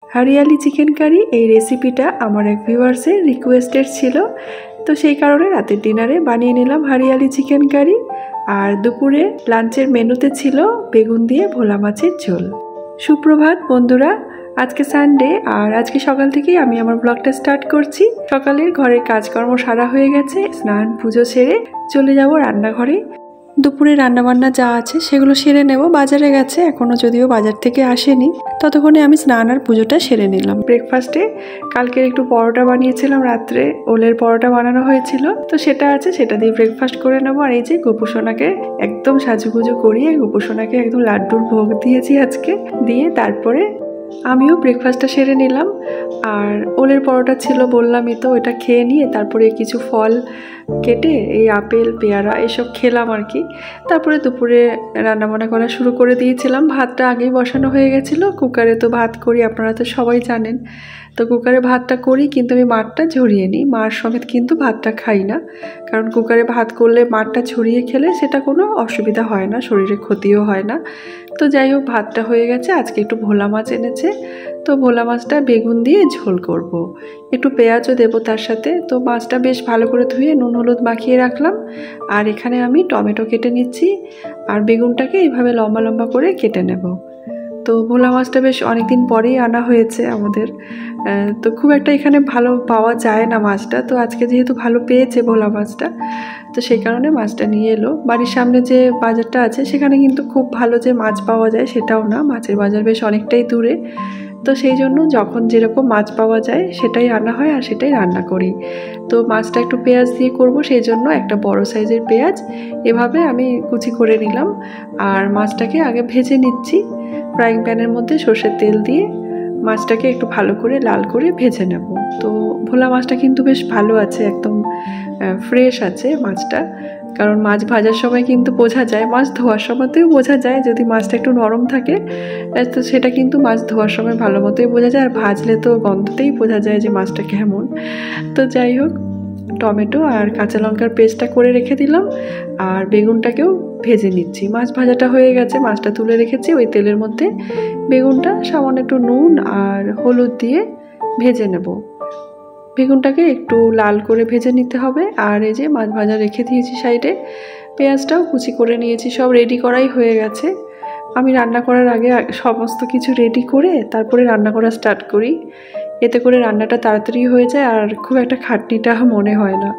हरियाली चिकेन कारी এই রেসিপিটা আমার এক ভিউয়ার্সের রিকোয়েস্টেড ছিল। তো সেই কারণে রাতের ডিনারে বানিয়ে নিলাম হরিয়ালি চিকেন কারি। আর দুপুরে লাঞ্চের মেনুতে ছিল বেগুন দিয়ে ভোলা মাছের ঝোল। সুপ্রভাত বন্ধুরা, আজকে সানডে আর আজকে সকাল থেকেই আমি আমার ব্লগটা স্টার্ট করছি। সকালের ঘরের কাজকর্ম সারা হয়ে গেছে, স্নান পুজো সেরে চলে যাব রান্নাঘরে। দুপুরে রান্নাবান্না যা আছে সেগুলো সেরে নেব। বাজারে গেছে, এখনও যদিও বাজার থেকে আসেনি, ততক্ষণে আমি স্নান আর পুজোটা সেরে নিলাম। ব্রেকফাস্টে কালকের একটু পরোটা বানিয়েছিলাম, রাত্রে ওলের পরোটা বানানো হয়েছিল, তো সেটা আছে, সেটা দিয়ে ব্রেকফাস্ট করে নেবো। আর এই যে গোপুসোনাকে একদম সাজুগুজু করিয়ে গোপুসোনাকে একদম লাড্ডুর ভোগ দিয়েছি আজকে, দিয়ে তারপরে আমিও ব্রেকফাস্টটা সেরে নিলাম। আর ওলের পরোটা ছিল বললামই তো, ওটা খেয়ে নিয়ে তারপরে কিছু ফল কেটে এই আপেল পেয়ারা এসব খেলাম আর কি। তারপরে দুপুরে রান্নাবান্না করা শুরু করে দিয়েছিলাম। ভাতটা আগেই বসানো হয়ে গেছিলো, কুকারে তো ভাত করি, আপনারা তো সবাই জানেন। তো কুকারে ভাতটা করি, কিন্তু আমি মাঠটা ঝরিয়ে নিই। মার সমেত কিন্তু ভাতটা খাই না, কারণ কুকারে ভাত করলে মাঠটা ছড়িয়ে খেলে সেটা কোনো অসুবিধা হয় না, শরীরে ক্ষতিও হয় না। তো যাই হোক, ভাতটা হয়ে গেছে। আজকে একটু ভোলা মাছ এনেছে, তো ভোলা মাছটা বেগুন দিয়ে ঝোল করব। একটু পেঁয়াজও দেবো তার সাথে। তো মাছটা বেশ ভালো করে ধুয়ে নুন হলুদ মাখিয়ে রাখলাম। আর এখানে আমি টমেটো কেটে নিচ্ছি, আর বেগুনটাকে এইভাবে লম্বা লম্বা করে কেটে নেব। তো ভোলা মাছটা বেশ অনেকদিন পরেই আনা হয়েছে আমাদের, তো খুব একটা এখানে ভালো পাওয়া যায় না মাছটা। তো আজকে যেহেতু ভালো পেয়েছে ভোলা মাছটা, তো সেই কারণে মাছটা নিয়ে এলো। বাড়ির সামনে যে বাজারটা আছে সেখানে কিন্তু খুব ভালো যে মাছ পাওয়া যায় সেটাও না, মাছের বাজার বেশ অনেকটাই দূরে। তো সেই জন্য যখন যেরকম মাছ পাওয়া যায় সেটাই আনা হয় আর সেটাই রান্না করি। তো মাছটা একটু পেঁয়াজ দিয়ে করব, সেই জন্য একটা বড় সাইজের পেঁয়াজ এভাবে আমি কুচি করে নিলাম। আর মাছটাকে আগে ভেজে নিচ্ছি ফ্রাইং প্যানের মধ্যে সর্ষের তেল দিয়ে। মাছটাকে একটু ভালো করে লাল করে ভেজে নেব। তো ভোলা মাছটা কিন্তু বেশ ভালো আছে, একদম ফ্রেশ আছে মাছটা। কারণ মাছ ভাজার সময় কিন্তু বোঝা যায়, মাছ ধোয়ার সময়তেও বোঝা যায়। যদি মাছটা একটু নরম থাকে তো সেটা কিন্তু মাছ ধোয়ার সময় ভালো মতোই বোঝা যায়, আর ভাজলে তো গন্ধতেই বোঝা যায় যে মাছটা কেমন। তো যাই হোক, টমেটো আর কাঁচা লঙ্কার পেস্টটা করে রেখে দিলাম, আর বেগুনটাকেও ভেজে নিচ্ছি। মাছ ভাজাটা হয়ে গেছে, মাছটা তুলে রেখেছি। ওই তেলের মধ্যে বেগুনটা সামান্য একটু নুন আর হলুদ দিয়ে ভেজে নেব। বেগুনটাকে একটু লাল করে ভেজে নিতে হবে। আর এই যে মাছ ভাজা রেখে দিয়েছি সাইডে, পেঁয়াজটাও কুচি করে নিয়েছি, সব রেডি করাই হয়ে গেছে। আমি রান্না করার আগে সমস্ত কিছু রেডি করে তারপরে রান্না করা স্টার্ট করি, এতে করে রান্নাটা তাড়াতাড়ি হয়ে যায় আর খুব একটা খাটনিটা মনে হয় না।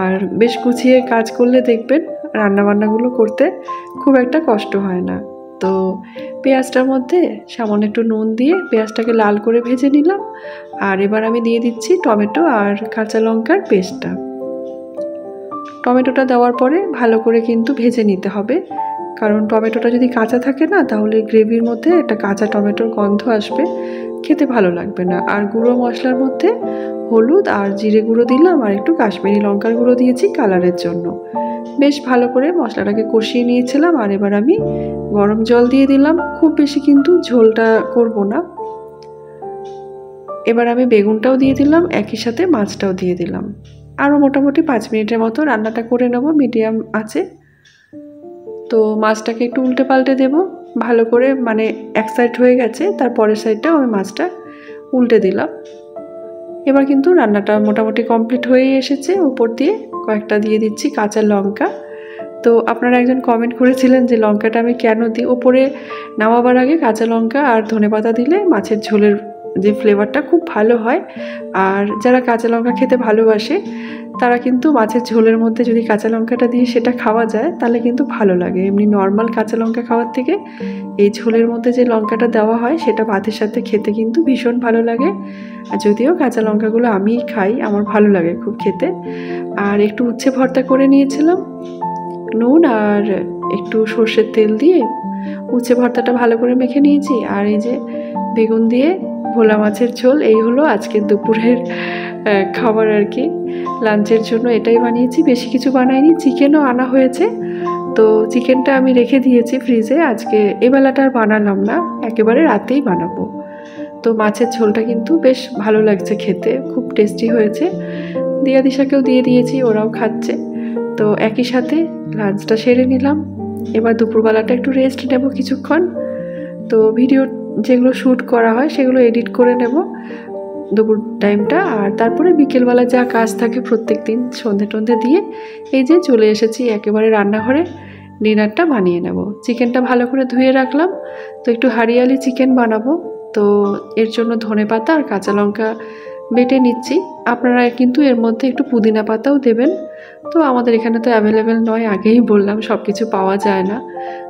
আর বেশ গুছিয়ে কাজ করলে দেখবেন রান্নাবান্নাগুলো করতে খুব একটা কষ্ট হয় না। তো পেঁয়াজটার মধ্যে সামান্য একটু নুন দিয়ে পেঁয়াজটাকে লাল করে ভেজে নিলাম। আর এবার আমি দিয়ে দিচ্ছি টমেটো আর কাঁচা লঙ্কার পেস্টটা। টমেটোটা দেওয়ার পরে ভালো করে কিন্তু ভেজে নিতে হবে, কারণ টমেটোটা যদি কাঁচা থাকে না তাহলে গ্রেভির মধ্যে একটা কাঁচা টমেটোর গন্ধ আসবে, খেতে ভালো লাগবে না। আর গুঁড়ো মশলার মধ্যে হলুদ আর জিরে গুঁড়ো দিলাম, আর একটু কাশ্মীরি লঙ্কার গুঁড়ো দিয়েছি কালারের জন্য। বেশ ভালো করে মশলাটাকে কষিয়ে নিয়েছিলাম। আর এবার আমি গরম জল দিয়ে দিলাম, খুব বেশি কিন্তু ঝোলটা করব না। এবার আমি বেগুনটাও দিয়ে দিলাম, একই সাথে মাছটাও দিয়ে দিলাম। আরও মোটামুটি 5 মিনিটের মতো রান্নাটা করে নেব মিডিয়াম আছে। তো মাছটাকে একটু উল্টে পাল্টে দেবো ভালো করে, মানে এক সাইড হয়ে গেছে, তার পরের সাইডটাও আমি মাছটা উল্টে দিলাম। এবার কিন্তু রান্নাটা মোটামুটি কমপ্লিট হয়ে এসেছে। উপর দিয়ে কয়েকটা দিয়ে দিচ্ছি কাঁচা লঙ্কা। তো আপনারা একজন কমেন্ট করেছিলেন যে লঙ্কাটা আমি কেন দিই। ওপরে নামাবার আগে কাঁচা লঙ্কা আর ধনেপাতা দিলে মাছের ঝোলের যে ফ্লেভারটা খুব ভালো হয়। আর যারা কাঁচা লঙ্কা খেতে ভালোবাসে তারা কিন্তু মাছের ঝোলের মধ্যে যদি কাঁচা লঙ্কাটা দিয়ে সেটা খাওয়া যায় তাহলে কিন্তু ভালো লাগে। এমনি নর্মাল কাঁচা লঙ্কা খাওয়ার থেকে এই ঝোলের মধ্যে যে লঙ্কাটা দেওয়া হয় সেটা ভাতের সাথে খেতে কিন্তু ভীষণ ভালো লাগে। আর যদিও কাঁচা লঙ্কাগুলো আমিই খাই, আমার ভালো লাগে খুব খেতে। আর একটু উচ্ছে ভর্তা করে নিয়েছিলাম, নুন আর একটু সর্ষের তেল দিয়ে উচ্ছে ভর্তাটা ভালো করে মেখে নিয়েছি। আর এই যে বেগুন দিয়ে ভোলা মাছের ঝোল, এই হলো আজকের দুপুরের খাবার আর কি। লাঞ্চের জন্য এটাই বানিয়েছি, বেশি কিছু বানাইনি। চিকেনও আনা হয়েছে, তো চিকেনটা আমি রেখে দিয়েছি ফ্রিজে। আজকে এবেলাটা আর বানালাম না, একেবারে রাতেই বানাবো। তো মাছের ঝোলটা কিন্তু বেশ ভালো লাগছে খেতে, খুব টেস্টি হয়েছে। দিয়া দিশাকেও দিয়ে দিয়েছি, ওরাও খাচ্ছে। তো একই সাথে লাঞ্চটা সেরে নিলাম। এবার দুপুরবেলাটা একটু রেস্ট নেব কিছুক্ষণ। তো ভিডিও যেগুলো শ্যুট করা হয় সেগুলো এডিট করে নেব দুপুর টাইমটা। আর তারপরে বিকেলবেলা যা কাজ থাকে প্রত্যেক দিন সন্ধে টন্ধে দিয়ে এই যে চলে এসেছি একেবারে রান্নাঘরে ডিনারটা বানিয়ে নেব। চিকেনটা ভালো করে ধুয়ে রাখলাম, তো একটু হারিয়ালি চিকেন বানাবো। তো এর জন্য ধনেপাতা আর কাঁচা লঙ্কা বেটে নিচ্ছি। আপনারা কিন্তু এর মধ্যে একটু পুদিনা পাতাও দেবেন, তো আমাদের এখানে তো অ্যাভেলেবেল নয়, আগেই বললাম সব কিছু পাওয়া যায় না।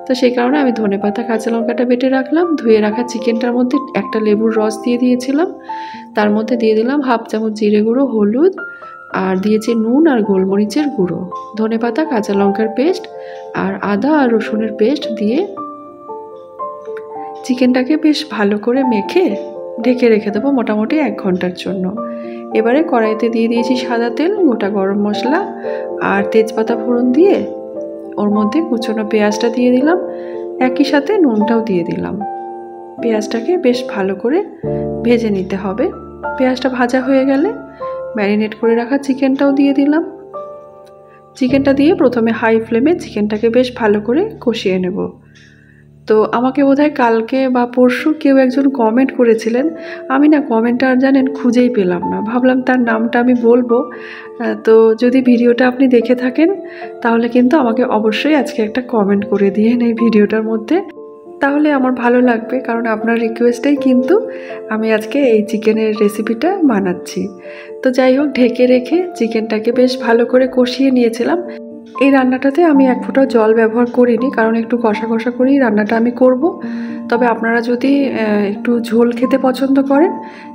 তো সেই কারণে আমি ধনেপাতা কাঁচা লঙ্কাটা বেটে রাখলাম। ধুয়ে রাখা চিকেনটার মধ্যে একটা লেবুর রস দিয়ে দিয়েছিলাম, তার মধ্যে দিয়ে দিলাম হাফ চামচ জিরে গুঁড়ো, হলুদ, আর দিয়েছি নুন আর গোলমরিচের গুঁড়ো, ধনেপাতা কাঁচা লঙ্কার পেস্ট আর আদা আর রসুনের পেস্ট দিয়ে চিকেনটাকে বেশ ভালো করে মেখে ঢেকে রেখে দেবো মোটামুটি 1 ঘন্টার জন্য। এবারে কড়াইতে দিয়ে দিয়েছি সাদা তেল, গোটা গরম মশলা আর তেজপাতা ফোড়ন দিয়ে ওর মধ্যে কুচনো পেঁয়াজটা দিয়ে দিলাম, একই সাথে নুনটাও দিয়ে দিলাম। পেঁয়াজটাকে বেশ ভালো করে ভেজে নিতে হবে। পেঁয়াজটা ভাজা হয়ে গেলে ম্যারিনেট করে রাখা চিকেনটাও দিয়ে দিলাম। চিকেনটা দিয়ে প্রথমে হাই ফ্লেমে চিকেনটাকে বেশ ভালো করে কষিয়ে নেব। তো আমাকে বোধহয় কালকে বা পরশু কেউ একজন কমেন্ট করেছিলেন, আমি না কমেন্টটা আর জানেন খুঁজেই পেলাম না, ভাবলাম তার নামটা আমি বলবো। তো যদি ভিডিওটা আপনি দেখে থাকেন তাহলে কিন্তু আমাকে অবশ্যই আজকে একটা কমেন্ট করে দিয়েন এই ভিডিওটার মধ্যে, তাহলে আমার ভালো লাগবে, কারণ আপনার রিকোয়েস্টেই কিন্তু আমি আজকে এই চিকেনের রেসিপিটা বানাচ্ছি। তো যাই হোক, ঢেকে রেখে চিকেনটাকে বেশ ভালো করে কষিয়ে নিয়েছিলাম। এই রান্নাটাতে আমি 1 ফোঁটা জল ব্যবহার করিনি, কারণ একটু কষা কষা করেই রান্নাটা আমি করব। তবে আপনারা যদি একটু ঝোল খেতে পছন্দ করেন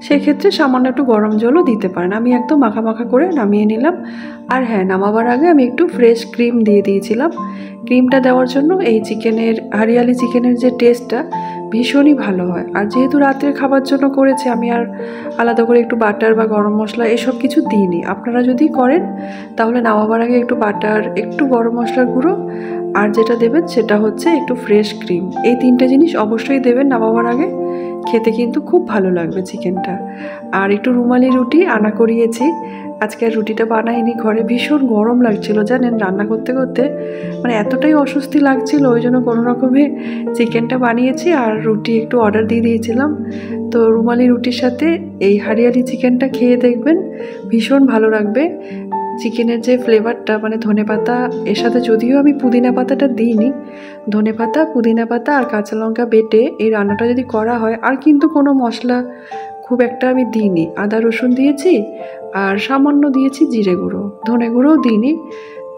সেক্ষেত্রে সামান্য একটু গরম জলও দিতে পারেন। আমি একদম মাখা মাখা করে নামিয়ে নিলাম। আর হ্যাঁ, নামাবার আগে আমি একটু ফ্রেশ ক্রিম দিয়ে দিয়েছিলাম। ক্রিমটা দেওয়ার জন্য এই চিকেনের, হারিয়ালি চিকেনের যে টেস্টটা ভীষণই ভালো হয়। আর যেহেতু রাতের খাবার জন্য করেছি, আমি আর আলাদা করে একটু বাটার বা গরম মশলা এসব কিছু দিইনি। আপনারা যদি করেন তাহলে নামাবার আগে একটু বাটার, একটু গরম মশলার গুঁড়ো, আর যেটা দেবেন সেটা হচ্ছে একটু ফ্রেশ ক্রিম। এই 3টে জিনিস অবশ্যই দেবেন নামাবার আগে, খেতে কিন্তু খুব ভালো লাগবে চিকেনটা। আর একটু রুমালি রুটি আনা করিয়েছি, আজকে আর রুটিটা বানাইনি ঘরে, ভীষণ গরম লাগছিল জানেন রান্না করতে করতে, মানে এতটাই অস্বস্তি লাগছিল, ওই জন্য কোনো রকমে চিকেনটা বানিয়েছি আর রুটি একটু অর্ডার দিয়ে দিয়েছিলাম। তো রুমালি রুটির সাথে এই হারিয়ালি চিকেনটা খেয়ে দেখবেন, ভীষণ ভালো লাগবে। চিকেনের যে ফ্লেভারটা, মানে ধনেপাতা এর সাথে, যদিও আমি পুদিনা পাতাটা দিইনি, ধনেপাতা, পুদিনা পাতা আর কাঁচা লঙ্কা বেটে এই রান্নাটা যদি করা হয়, আর কিন্তু কোনো মশলা খুব একটা আমি দিইনি, আদা রসুন দিয়েছি আর সামান্য দিয়েছি জিরে গুঁড়ো, ধনে গুঁড়োও দিইনি।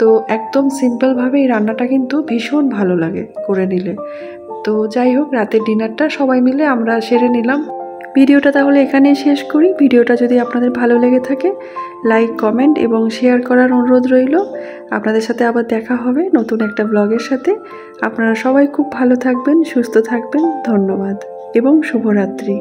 তো একদম সিম্পলভাবে এই রান্নাটা কিন্তু ভীষণ ভালো লাগে করে নিলে। তো যাই হোক, রাতের ডিনারটা সবাই মিলে আমরা সেরে নিলাম। ভিডিওটা তাহলে এখানেই শেষ করি। ভিডিওটা যদি আপনাদের ভালো লেগে থাকে লাইক, কমেন্ট এবং শেয়ার করার অনুরোধ রইল। আপনাদের সাথে আবার দেখা হবে নতুন একটা ব্লগের সাথে। আপনারা সবাই খুব ভালো থাকবেন, সুস্থ থাকবেন। ধন্যবাদ এবং শুভরাত্রি।